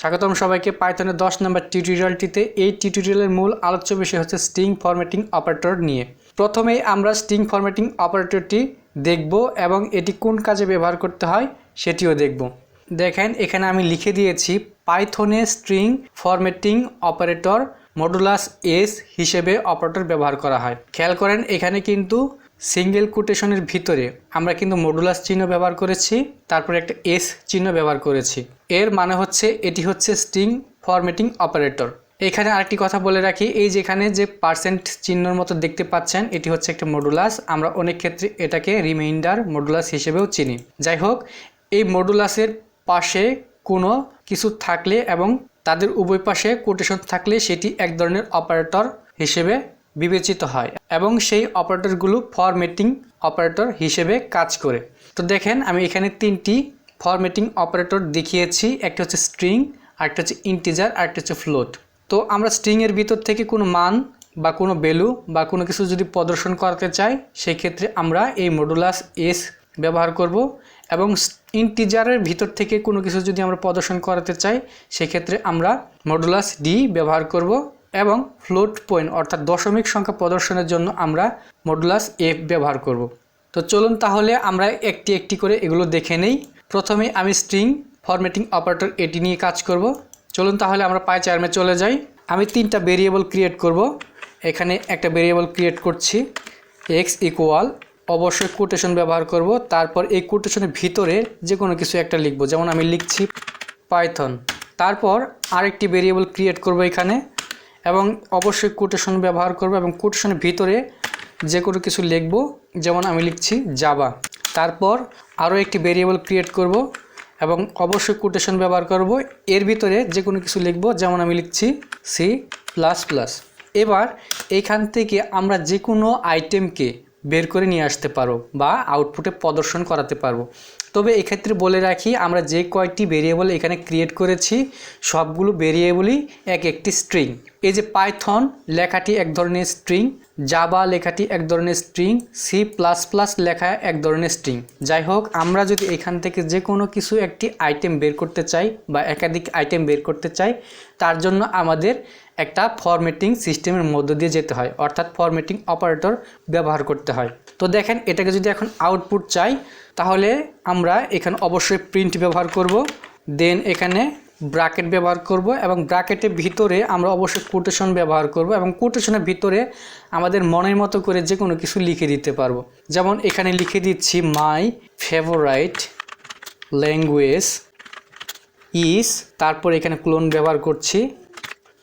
স্বাগতম সবাইকে পাইথনের 10 নম্বর টিউটোরিয়ালটিতে। এই টিউটোরিয়ালের মূল আলোচ্য বিষয় হচ্ছে স্ট্রিং ফরম্যাটিং অপারেটর নিয়ে। প্রথমেই আমরা স্ট্রিং ফরম্যাটিং অপারেটরটি দেখব এবং এটি কোন কাজে ব্যবহার করতে হয় সেটিও দেখব। দেখেন এখানে আমি লিখে দিয়েছি পাইথনে string formatting operator modulus S হিসেবে অপারেটর ব্যবহার করা হয়। খেয়াল করেন এখানে কিন্তু সিঙ্গেল কোটেশনের ভিতরে আমরা কিন্তু মডুলাস চিহ্ন ব্যবহার করেছি, তারপরে একটা এস চিহ্ন ব্যবহার করেছি। এর মানে হচ্ছে এটি হচ্ছে স্ট্রিং ফরম্যাটিং অপারেটর। এখানে আরেকটি কথা বলে রাখি, এই যেখানে যে পার্সেন্ট চিহ্নর মতো দেখতে পাচ্ছেন এটি হচ্ছে একটা মডুলাস। আমরা অনেক ক্ষেত্রে এটাকে রিমাইন্ডার মডুলাস হিসেবেও চিনি। যাই হোক, এই মডুলাসের পাশে কোনো কিছু থাকলে এবং তাদের উভয় পাশে কোটেশন থাকলে সেটি এক ধরনের অপারেটর হিসেবে বিবেচিত হয় এবং সেই অপারেটরগুলো ফরম্যাটিং অপারেটর হিসেবে কাজ করে। তো দেখেন আমি এখানে তিনটি ফরম্যাটিং অপারেটর দেখিয়েছি, একটা হচ্ছে স্ট্রিং, আরেকটা হচ্ছে ইন্টিজার, আরেকটা হচ্ছে ফ্লোট। তো আমরা স্ট্রিংয়ের ভিতর থেকে কোনো মান বা কোনো ভ্যালু বা কোনো কিছু যদি প্রদর্শন করাতে চাই সেই ক্ষেত্রে আমরা এই মডুলাস এস ব্যবহার করব, এবং ইন্টিজারের ভিতর থেকে কোনো কিছু যদি আমরা প্রদর্শন করাতে চাই সেক্ষেত্রে আমরা মডুলাস ডি ব্যবহার করব, এবং ফ্লোট পয়েন্ট অর্থাৎ দশমিক সংখ্যা প্রদর্শনের জন্য আমরা মডুলাস এফ ব্যবহার করব। তো চলুন তাহলে আমরা একটি একটি করে এগুলো দেখে নেই। প্রথমে আমি স্ট্রিং ফরম্যাটিং অপারেটর এটি নিয়ে কাজ করব। চলুন তাহলে আমরা পাইচার্মে চলে যাই। আমি তিনটা ভেরিয়েবল ক্রিয়েট করব। এখানে একটা ভেরিয়েবল ক্রিয়েট করছি এক্স ইকুয়াল, অবশ্যই কোটেশন ব্যবহার করব। তারপর এই কোটেশনের ভিতরে যে কোনো কিছু একটা লিখব, যেমন আমি লিখছি পাইথন। তারপর আরেকটি ভেরিয়েবল ক্রিয়েট করব এখানে এবং অবশ্যই কোটেশন ব্যবহার করব এবং কোটেশনের ভিতরে যে কোনো কিছু লিখব, যেমন আমি লিখছি জাভা। তারপর আরও একটি ভেরিয়েবল ক্রিয়েট করব এবং অবশ্যই কোটেশন ব্যবহার করব, এর ভিতরে যে কোনো কিছু লিখব, যেমন আমি লিখছি সি প্লাস প্লাস। এবার এইখান থেকে আমরা যে কোনো আইটেমকে বের করে নিয়ে আসতে পারো বা আউটপুটে প্রদর্শন করাতে পারবো। তবে এক্ষেত্রে বলে রাখি, আমরা যে কয়েকটি ভেরিয়েবল এখানে ক্রিয়েট করেছি সবগুলো ভেরিয়েবলই এক একটি স্ট্রিং। এই যে পাইথন লেখাটি এক ধরনের স্ট্রিং, জাভা লেখাটি এক ধরনের স্ট্রিং, সি প্লাস প্লাস লেখা এক ধরনের স্ট্রিং। যাই হোক, আমরা যদি এখান থেকে যে কোনো কিছু একটি আইটেম বের করতে চাই বা একাধিক আইটেম বের করতে চাই, তার জন্য আমাদের একটা ফরম্যাটিং সিস্টেমের মধ্য দিয়ে যেতে হয়, অর্থাৎ ফরম্যাটিং অপারেটর ব্যবহার করতে হয়। তো দেখেন এটাকে যদি এখন আউটপুট চাই তাহলে আমরা এখানে অবশ্যই প্রিন্ট ব্যবহার করব, দেন এখানে ব্র্যাকেট ব্যবহার করব এবং ব্র্যাকেটের ভিতরে আমরা অবশ্যই কোটেশন ব্যবহার করব এবং কোটেশনের ভিতরে আমাদের মনের মতো করে যে কোনো কিছু লিখে দিতে পারবো। যেমন এখানে লিখে দিচ্ছি মাই ফেভারাইট ল্যাঙ্গুয়েজ ইজ, তারপর এখানে ক্লোন ব্যবহার করছি।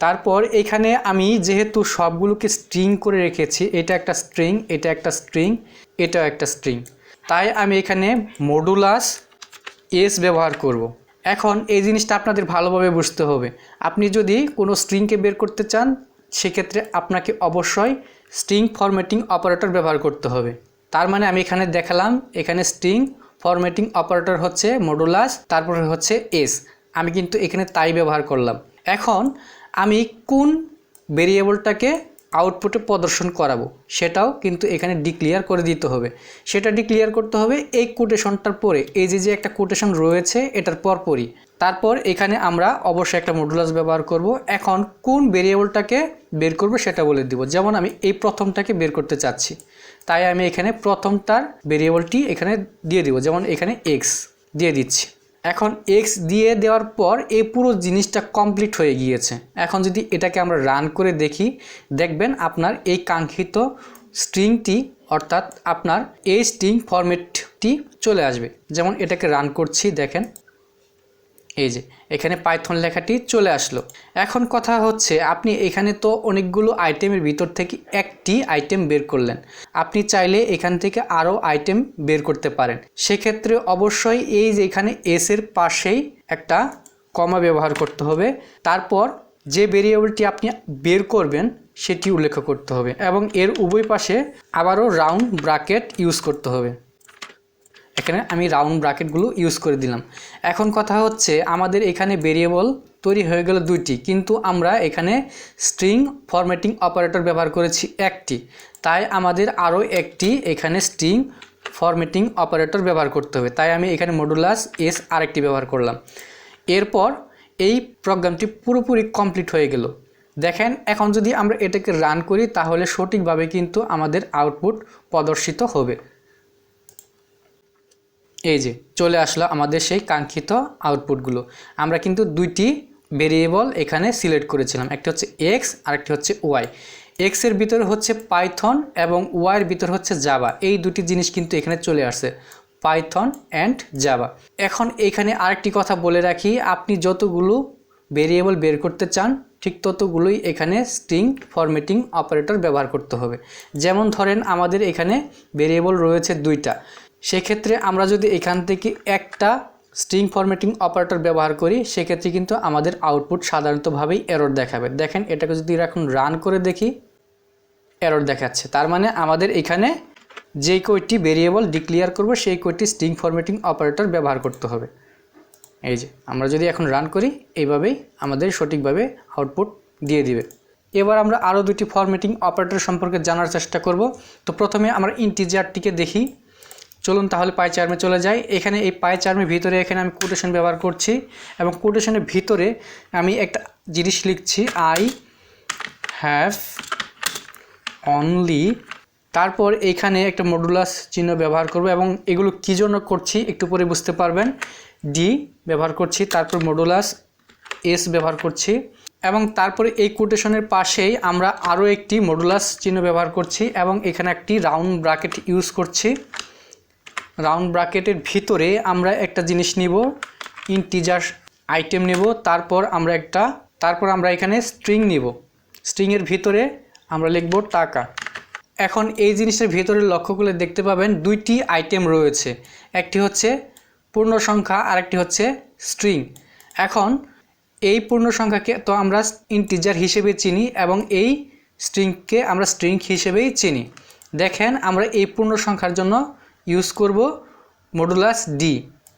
তারপর এখানে আমি যেহেতু সবগুলোকে স্ট্রিং করে রেখেছি, এটা একটা স্ট্রিং, এটা একটা স্ট্রিং, এটাও একটা স্ট্রিং, তাই আমি এখানে মডুলাস এস ব্যবহার করব। এখন এই জিনিসটা আপনাদের ভালোভাবে বুঝতে হবে। আপনি যদি কোনো স্ট্রিংকে বের করতে চান সেক্ষেত্রে আপনাকে অবশ্যই স্ট্রিং ফরম্যাটিং অপারেটর ব্যবহার করতে হবে। তার মানে আমি এখানে দেখালাম, এখানে স্ট্রিং ফরম্যাটিং অপারেটর হচ্ছে মডুলাস, তারপরে হচ্ছে এস। আমি কিন্তু এখানে তাই ব্যবহার করলাম। এখন আমি কোন ভেরিয়েবলটাকে আউটপুটে প্রদর্শন করাবো সেটাও কিন্তু এখানে ডিক্লেয়ার করে দিতে হবে। সেটা ডিক্লেয়ার করতে হবে এই কোটেশনটার পরে, এই যে একটা কোটেশন রয়েছে এটার পরপরই। তারপর এখানে আমরা অবশ্যই একটা মডুলাস ব্যবহার করব। এখন কোন ভেরিয়েবলটাকে বের করব সেটা বলে দিব, যেমন আমি এই প্রথমটাকে বের করতে চাচ্ছি, তাই আমি এখানে প্রথমটার ভেরিয়েবলটি এখানে দিয়ে দিব, যেমন এখানে এক্স দিয়ে দিচ্ছি। এখন এক্স দিয়ে দেওয়ার পর এই পুরো জিনিসটা কমপ্লিট হয়ে গিয়েছে। এখন যদি এটাকে আমরা রান করে দেখি, দেখবেন আপনার এই কাঙ্ক্ষিত স্ট্রিংটি অর্থাৎ আপনার এই স্ট্রিং ফরম্যাটটি চলে আসবে। যেমন এটাকে রান করছি, দেখেন এই যে এখানে পাইথন লেখাটি চলে আসলো। এখন কথা হচ্ছে, আপনি এখানে তো অনেকগুলো আইটেমের ভিতর থেকে একটি আইটেম বের করলেন, আপনি চাইলে এখান থেকে আরও আইটেম বের করতে পারেন। সেক্ষেত্রে অবশ্যই এই যে এখানে এস এর পাশেই একটা কমা ব্যবহার করতে হবে, তারপর যে ভেরিয়েবলটি আপনি বের করবেন সেটি উল্লেখ করতে হবে এবং এর উভয় পাশে আবারও রাউন্ড ব্র্যাকেট ইউজ করতে হবে। এখানে আমি রাউন্ড ব্র্যাকেটগুলো ইউজ করে দিলাম। এখন কথা হচ্ছে, আমাদের এখানে ভেরিয়েবল তৈরি হয়ে গেল দুইটি, কিন্তু আমরা এখানে স্ট্রিং ফরম্যাটিং অপারেটর ব্যবহার করেছি একটি, তাই আমাদের আরও একটি এখানে স্ট্রিং ফরম্যাটিং অপারেটর ব্যবহার করতে হবে। তাই আমি এখানে মডুলাস এস আরেকটি ব্যবহার করলাম। এরপর এই প্রোগ্রামটি পুরোপুরি কমপ্লিট হয়ে গেল। দেখেন এখন যদি আমরা এটাকে রান করি তাহলে সঠিকভাবে কিন্তু আমাদের আউটপুট প্রদর্শিত হবে। এই যে চলে আসলো আমাদের সেই কাঙ্ক্ষিত আউটপুটগুলো। আমরা কিন্তু দুইটি ভেরিয়েবল এখানে সিলেক্ট করেছিলাম, একটা হচ্ছে এক্স আর একটি হচ্ছে ওয়াই। এক্সের ভিতরে হচ্ছে পাইথন এবং ওয়াইয়ের ভিতরে হচ্ছে জাভা, এই দুটি জিনিস কিন্তু এখানে চলে আসছে, পাইথন অ্যান্ড জাভা। এখন এখানে আরেকটি কথা বলে রাখি, আপনি যতগুলো ভেরিয়েবল বের করতে চান ঠিক ততগুলোই এখানে স্ট্রিং ফরম্যাটিং অপারেটর ব্যবহার করতে হবে। যেমন ধরেন আমাদের এখানে ভেরিয়েবল রয়েছে দুইটা, সেক্ষেত্রে আমরা যদি এখান থেকে একটা স্ট্রিং ফরম্যাটিং অপারেটর ব্যবহার করি সেক্ষেত্রে কিন্তু আমাদের আউটপুট সাধারণতভাবেই এরর দেখাবে। দেখেন এটাকে যদি এখন রান করে দেখি, এরর দেখাচ্ছে, তার মানে আমাদের এখানে যে কয়টি ভেরিয়েবল ডিক্লেয়ার করব সেই কয়টি স্ট্রিং ফরম্যাটিং অপারেটর ব্যবহার করতে হবে। এই যে আমরা যদি এখন রান করি এইভাবেই আমাদের সঠিকভাবে আউটপুট দিয়ে দিবে। এবার আমরা আরও দুটি ফরম্যাটিং অপারেটর সম্পর্কে জানার চেষ্টা করব। তো প্রথমে আমরা ইন্টিজারটিকে দেখি, চলুন তাহলে পাই চার্মে চলে যাই। এখানে এই পাই চার্মের ভিতরে এখানে আমি কোটেশন ব্যবহার করছি এবং কোটেশনের ভিতরে আমি একটা জিনিস লিখছি, আই হ্যাভ অনলি, তারপর এখানে একটা মডুলাস চিহ্ন ব্যবহার করব এবং এগুলো কী জন্য করছি একটু পরে বুঝতে পারবেন। ডি ব্যবহার করছি, তারপর মডুলাস এস ব্যবহার করছি এবং তারপরে এই কোটেশনের পাশেই আমরা আরও একটি মডুলাস চিহ্ন ব্যবহার করছি এবং এখানে একটি রাউন্ড ব্র্যাকেট ইউজ করছি। রাউন্ড ব্র্যাকেটের ভিতরে আমরা একটা জিনিস নিব, ইন্টিজার আইটেম নেব, তারপর আমরা এখানে স্ট্রিং নিব, স্ট্রিংয়ের ভিতরে আমরা লিখব টাকা। এখন এই জিনিসের ভিতরে লক্ষ্য করলে দেখতে পাবেন দুইটি আইটেম রয়েছে, একটি হচ্ছে পূর্ণ সংখ্যা আর একটি হচ্ছে স্ট্রিং। এখন এই পূর্ণ সংখ্যাকে তো আমরা ইন্টিজার হিসেবে চিনি এবং এই স্ট্রিংকে আমরা স্ট্রিং হিসেবেই চিনি। দেখেন আমরা এই পূর্ণ সংখ্যার জন্য ইউজ করব মডুলাস ডি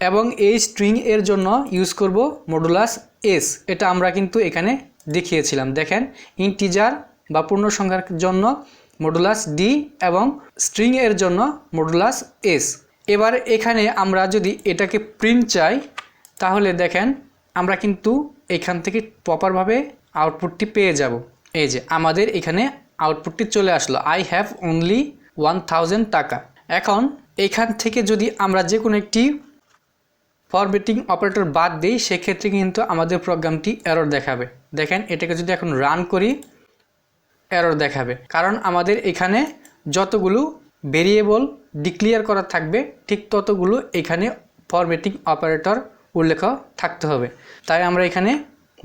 এবং এই স্ট্রিং এর জন্য ইউজ করব মডুলাস এস। এটা আমরা কিন্তু এখানে দেখিয়েছিলাম। দেখেন ইন্টিজার বা পূর্ণ সংখ্যার জন্য মডুলাস ডি এবং স্ট্রিং এর জন্য মডুলাস এস। এবার এখানে আমরা যদি এটাকে প্রিন্ট চাই তাহলে দেখেন আমরা কিন্তু এখান থেকে প্রপারভাবে আউটপুটটি পেয়ে যাব। এই যে আমাদের এখানে আউটপুটটি চলে আসলো, আই হ্যাভ অনলি 1000 টাকা। এখন এখান থেকে যদি আমরা যে কোনো একটি ফরম্যাটিং অপারেটর বাদ দিই সেক্ষেত্রে কিন্তু আমাদের প্রোগ্রামটি এরর দেখাবে। দেখেন এটাকে যদি এখন রান করি এরর দেখাবে, কারণ আমাদের এখানে যতগুলো ভেরিয়েবল ডিক্লেয়ার করা থাকবে ঠিক ততগুলো এখানে ফরম্যাটিং অপারেটর উল্লেখ থাকতে হবে। তাই আমরা এখানে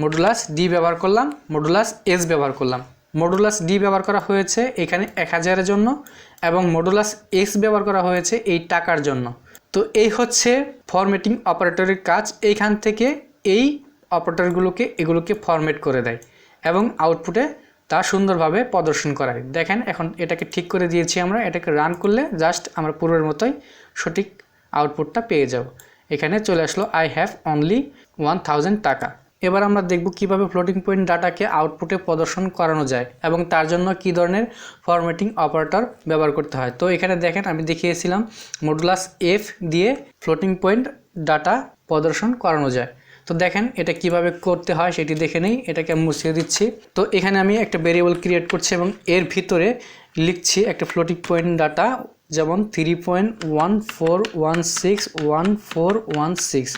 মডুলাস ডি ব্যবহার করলাম, মডুলাস এস ব্যবহার করলাম। মডুলাস ডি ব্যবহার করা হয়েছে এখানে 1000-এর জন্য এবং মডুলাস এস ব্যবহার করা হয়েছে এই টাকার জন্য। তো এই হচ্ছে ফরম্যাটিং অপারেটরের কাজ। এইখান থেকে এই এগুলোকে ফরম্যাট করে দেয় এবং আউটপুটে তা সুন্দরভাবে প্রদর্শন করায়। দেখেন এখন এটাকে ঠিক করে দিয়েছি আমরা, এটাকে রান করলে জাস্ট আমরা পূর্বের মতোই সঠিক আউটপুটটা পেয়ে যাব। এখানে চলে আসলো আই হ্যাভ অনলি 1000 টাকা। এবার আমরা দেখব কিভাবে ফ্লোটিং পয়েন্ট ডাটাকে আউটপুটে প্রদর্শন করানো যায় এবং তার জন্য কী ধরনের ফরম্যাটিং অপারেটর ব্যবহার করতে হয়। তো এখানে দেখেন আমি দেখিয়েছিলাম মডুলাস এফ দিয়ে ফ্লোটিং পয়েন্ট ডাটা প্রদর্শন করানো যায়। তো দেখেন এটা কিভাবে করতে হয় সেটি দেখে নেই, এটাকে আমি মুছিয়ে দিচ্ছি। তো এখানে আমি একটা ভেরিয়েবল ক্রিয়েট করছি এবং এর ভিতরে লিখছি একটা ফ্লোটিং পয়েন্ট ডাটা, যেমন 3.14161416।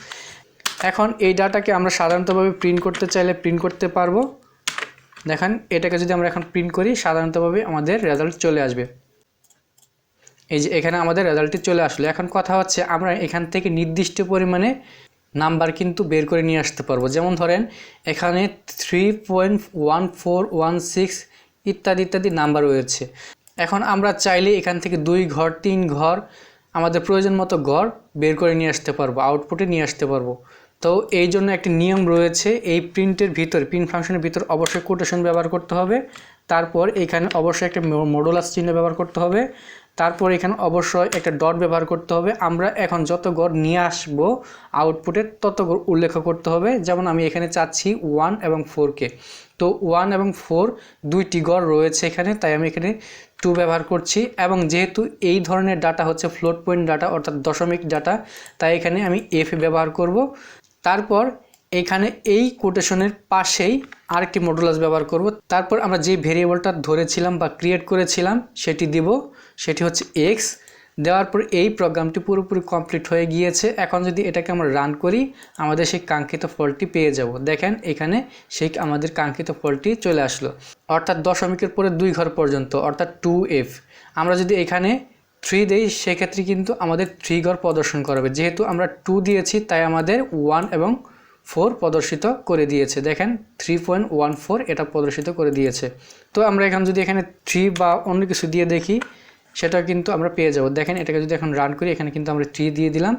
এখন এই ডাটাকে আমরা সাধারণতভাবে প্রিন্ট করতে চাইলে প্রিন্ট করতে পারবো। দেখেন এটাকে যদি আমরা এখন প্রিন্ট করি সাধারণতভাবে আমাদের রেজাল্ট চলে আসবে। এই যে এখানে আমাদের রেজাল্টটি চলে আসলো। এখন কথা হচ্ছে আমরা এখান থেকে নির্দিষ্ট পরিমাণে নাম্বার কিন্তু বের করে নিয়ে আসতে পারবো। যেমন ধরেন এখানে 3.1416 ইত্যাদি ইত্যাদি নাম্বার রয়েছে। এখন আমরা চাইলে এখান থেকে 2 ঘর 3 ঘর আমাদের প্রয়োজন মতো ঘর বের করে নিয়ে আসতে পারবো, আউটপুটে নিয়ে আসতে পারবো। তো এই জন্য একটি নিয়ম রয়েছে, এই প্রিন্টের ভিতর প্রিন্ট ফাংশনের ভিতর অবশ্যই কোটেশন ব্যবহার করতে হবে, তারপর এখানে অবশ্যই একটা মডুলাস চিহ্ন ব্যবহার করতে হবে, তারপর এখানে অবশ্যই একটা ডট ব্যবহার করতে হবে। আমরা এখন যত গড় নিয়ে আসবো আউটপুটে তত গড় উল্লেখ করতে হবে। যেমন আমি এখানে চাচ্ছি 1 এবং 4কে, তো 1 এবং 4 দুইটি গড় রয়েছে এখানে, তাই আমি এখানে 2 ব্যবহার করছি। এবং যেহেতু এই ধরনের ডাটা হচ্ছে ফ্লোট পয়েন্ট ডাটা অর্থাৎ দশমিক ডাটা, তাই এখানে আমি এফ ব্যবহার করব। তারপর এখানে এই কোটেশনের পাশেই আরেকটি মডুলাস ব্যবহার করব। তারপর আমরা যে ভেরিয়েবলটা ধরেছিলাম বা ক্রিয়েট করেছিলাম সেটি দিব, সেটি হচ্ছে এক্স। দেওয়ার পর এই প্রোগ্রামটি পুরোপুরি কমপ্লিট হয়ে গিয়েছে। এখন যদি এটাকে আমরা রান করি আমাদের সেই কাঙ্ক্ষিত ফলটি পেয়ে যাব। দেখেন এখানে সেই আমাদের কাঙ্ক্ষিত ফলটি চলে আসলো, অর্থাৎ দশমিকের পরে 2 ঘর পর্যন্ত, অর্থাৎ 2f। আমরা যদি এখানে 3 দেই সেক্ষেত্রে কিন্তু আমাদের 3 ঘর প্রদর্শন করবে। যেহেতু আমরা 2 দিয়েছি তাই আমাদের 1 এবং 4 প্রদর্শিত করে দিয়েছে। দেখেন 3.14 এটা প্রদর্শিত করে দিয়েছে। তো আমরা এখন যদি এখানে 3 বা অন্য কিছু দিয়ে দেখি সেটা কিন্তু আমরা পেয়ে যাব। দেখেন এটাকে যদি এখন রান করি এখানে কিন্তু আমরা 3 দিয়ে দিলাম।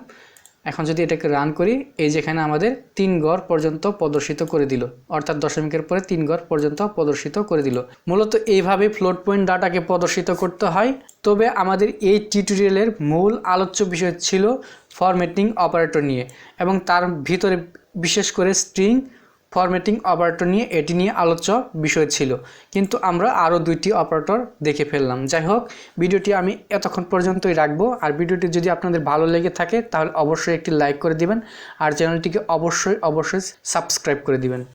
এখন যদি এটাকে রান করি এই যেখানে আমাদের 3 ঘর পর্যন্ত প্রদর্শিত করে দিল, অর্থাৎ দশমিকের পরে 3 ঘর পর্যন্ত প্রদর্শিত করে দিল। মূলত এইভাবে ফ্লোট পয়েন্ট ডাটাকে প্রদর্শিত করতে হয়। তবে আমাদের এই টিউটোরিয়ালের মূল আলোচ্য বিষয় ছিল ফরম্যাটিং অপারেটর নিয়ে, এবং তার ভিতরে বিশেষ করে স্ট্রিং ফরম্যাটিং অপারেটর নিয়ে, এটি নিয়ে আলোচ্য বিষয় ছিল। কিন্তু আমরা আরও 2টি অপারেটর দেখে ফেললাম। যাই হোক, ভিডিওটি আমি এতক্ষণ পর্যন্তই রাখবো। আর ভিডিওটি যদি আপনাদের ভালো লেগে থাকে তাহলে অবশ্যই একটি লাইক করে দিবেন, আর চ্যানেলটিকে অবশ্যই সাবস্ক্রাইব করে দিবেন।